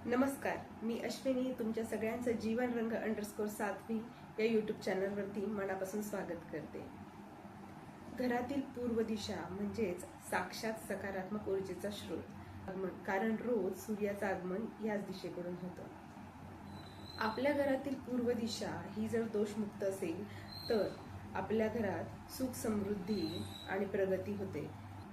नमस्कार, मी अश्विनी तुमच्या सगळ्यांचं जीवन रंग _साध्वी या यूट्यूब चॅनलवरती मनापासून स्वागत करते। घरातील पूर्व दिशा म्हणजेच साक्षात सकारात्मक ऊर्जेचा स्रोत, कारण रोज सूर्याचं आगमन याच दिशेकडून होतं। आपल्या घरातील पूर्व दिशा ही जर दोषमुक्त असेल तर आपल्या घरात सुख, समृद्धी आणि प्रगती होते।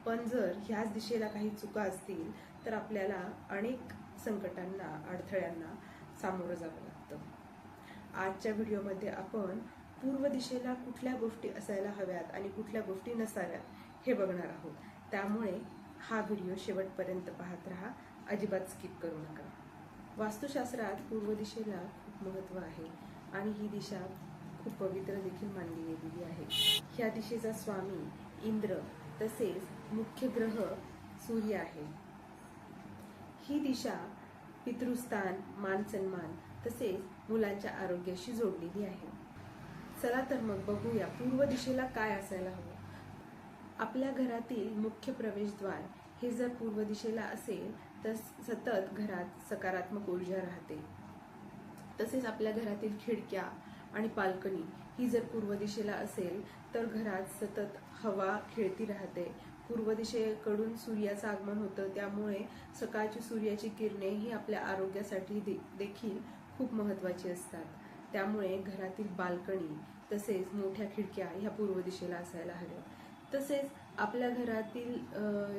पण जर ह्याच दिशेला काही चुका असतील तर आपल्याला अनेक संकटांना, अडथळ्यांना सामोरं जावं लागतं। आजच्या व्हिडिओमध्ये आपण पूर्व दिशेला कुठल्या गोष्टी असायला हव्यात आणि कुठल्या गोष्टी नसाव्यात हे बघणार आहोत। त्यामुळे हा व्हिडिओ शेवटपर्यंत पाहत राहा, अजिबात स्किप करू नका। वास्तुशास्त्रात पूर्व दिशेला खूप महत्त्व आहे आणि ही दिशा खूप पवित्र देखील मानली गेलेली आहे। ह्या दिशेचा स्वामी इंद्र तसेच मुख्य ग्रह सूर्य आहे। ही दिशा पितृस्थान, मान सन्मान तसेच मुलांच्या आरोग्याशी जोडलेली आहे। चला तर मग बघूया पूर्व दिशेला काय असायला हवं। आपल्या घरातील मुख्य प्रवेशद्वार हे जर पूर्व दिशेला असेल तर सतत घरात सकारात्मक ऊर्जा राहते। तसेच आपल्या घरातील खिडक्या आणि बाल्कनी ही जर पूर्व दिशेला असेल तर घरात सतत हवा खेळती राहते। पूर्व दिशेकडून सूर्याचं आगमन होतं, त्यामुळे सकाळची सूर्याची किरणे ही आपल्या आरोग्यासाठी देखील खूप महत्त्वाची असतात। त्यामुळे घरातील बाल्कनी तसेच मोठ्या खिडक्या ह्या पूर्व दिशेला असायला हव्या। तसेच आपल्या घरातील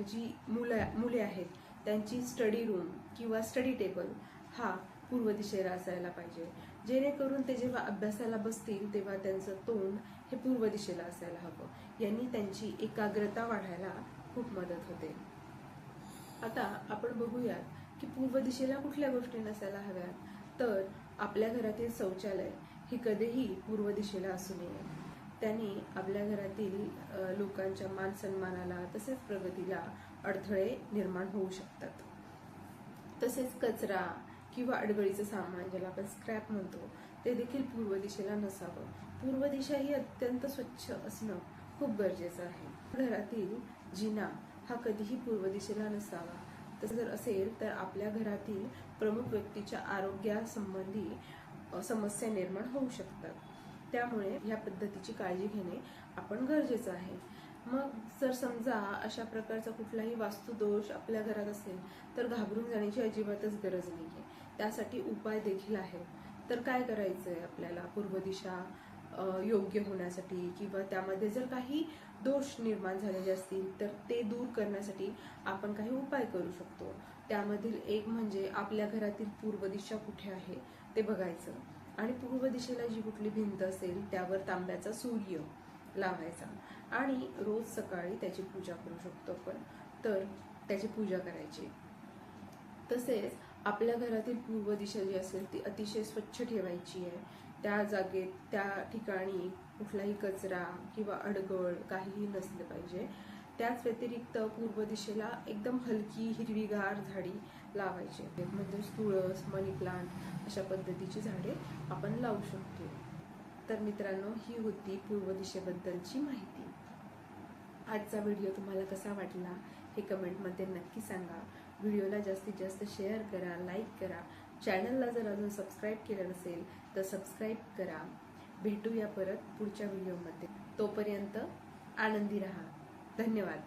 जी मुले आहेत त्यांची स्टडी रूम किंवा स्टडी टेबल हा पूर्व दिशेला असायला पाहिजे, जेणेकरून ते जेव्हा अभ्यासाला बसतील तेव्हा त्यांचं तोंड हे पूर्व दिशेला असायला हवं। यांनी त्यांची एकाग्रता वाढायला खूप मदत होते। आता आपण बघूयात की पूर्व दिशेला कुठल्या गोष्टी नसायला हव्यात। तर आपल्या घरातील शौचालय हे कधीही पूर्व दिशेला असू नये। त्यांनी आपल्या घरातील लोकांच्या मान सन्मानाला तसेच प्रगतीला अडथळे निर्माण होऊ शकतात। तसेच कचरा किंवा अडगळीचं सामान, ज्याला आपण स्क्रॅप म्हणतो, ते देखील पूर्व दिशेला नसावं। पूर्व दिशा ही अत्यंत स्वच्छ असणं खूप गरजेचं आहे। घरातील जिना हा कधीही पूर्व दिशेला नसावा। तसं जर असेल तर आपल्या घरातील प्रमुख व्यक्तीच्या आरोग्यासंबंधी समस्या निर्माण होऊ शकतात। त्यामुळे ह्या पद्धतीची काळजी घेणे आपण गरजेचं आहे। मग जर समजा अशा प्रकारचा कुठलाही वास्तुदोष आपल्या घरात असेल तर घाबरून जाण्याची अजिबातच गरज नाहीये। त्यासाठी उपाय देखील आहेत। तर काय करायचंय आपल्याला पूर्व दिशा योग्य होण्यासाठी किंवा त्यामध्ये जर काही दोष निर्माण झालेले असतील तर ते दूर करण्यासाठी आपण काही उपाय करू शकतो। त्यामधील एक म्हणजे आपल्या घरातील पूर्व दिशा कुठे आहे ते बघायचं आणि पूर्व दिशेला जी कुठली भिंत असेल त्यावर तांब्याचा सूर्य लावायचा आणि रोज सकाळी त्याची पूजा करू शकतो आपण, तर त्याची पूजा करायची। तसेच आपल्या घरातील पूर्व दिशा जी असेल ती अतिशय स्वच्छ ठेवायची आहे। त्या जागेत, त्या ठिकाणी कुठलाही कचरा किंवा अडगळ काहीही नसलं पाहिजे। त्याच व्यतिरिक्त पूर्व दिशेला एकदम हलकी हिरवीगार झाडी लावायची, म्हणजे तुळस, मनी प्लांट अशा पद्धतीची झाडे आपण लावू शकतो। तर मित्रांनो, ही होती पूर्व दिशेबद्दलची माहिती। आजचा व्हिडिओ तुम्हाला कसा वाटला हे कमेंटमध्ये नक्की सांगा। व्हिडिओला जास्तीत जास्त शेअर करा, लाईक करा। चॅनलला जर अजून सबस्क्राईब केलं नसेल तर सबस्क्राईब करा। भेटूया परत पुढच्या व्हिडिओमध्ये। तोपर्यंत आनंदी राहा। धन्यवाद।